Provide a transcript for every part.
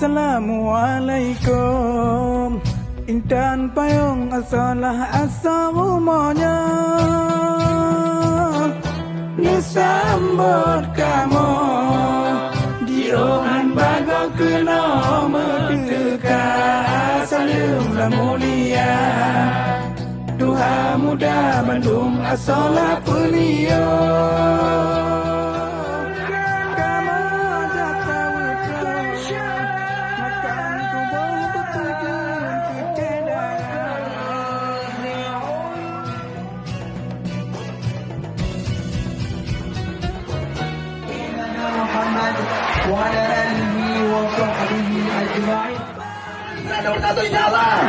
Assalamualaikum. Intan payung asalah asal rumahnya. Disambut kamu diohan bago kena merdeka. Salamlah mulia Tuhan muda Bandung asalah pelia. وعلى آله وصحبه أجمعين. Ada satu jalan.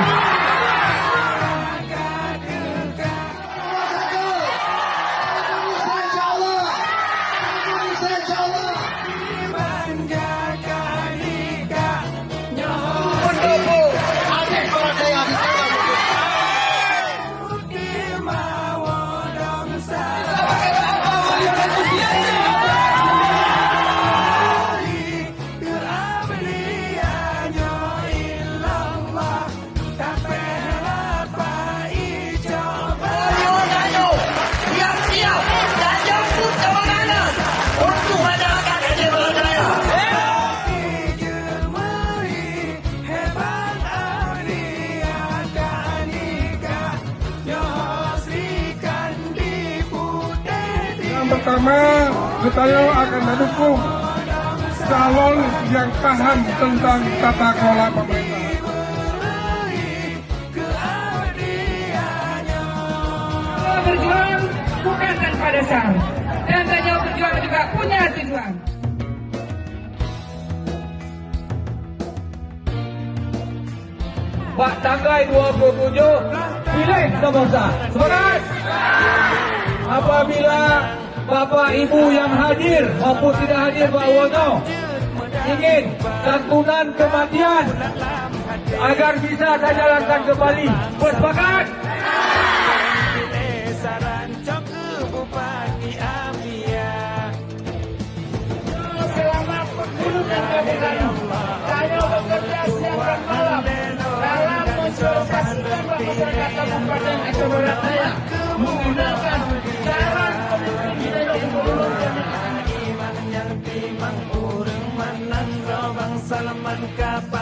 Pertama, kita akan mendukung calon yang paham tentang tata kelola pemerintahan. Berjuang bukan tanpa dasar, dan Daniel berjuang juga punya tujuan. Pak tanggal 27 pilih nomor 1. Semangat! Apabila Bapak Ibu yang hadir maupun tidak hadir Pak Wono ingin santunan kematian agar bisa saya jalankan kembali, bersepakat? Selama perburukan kebenaran, saya bekerja siang dan malam dalam mensosialisasikan masyarakat Kabupaten Aceh Barat Daya menggunakan cara pemimpin yang Iman yang timang urang manan robang salaman kapal.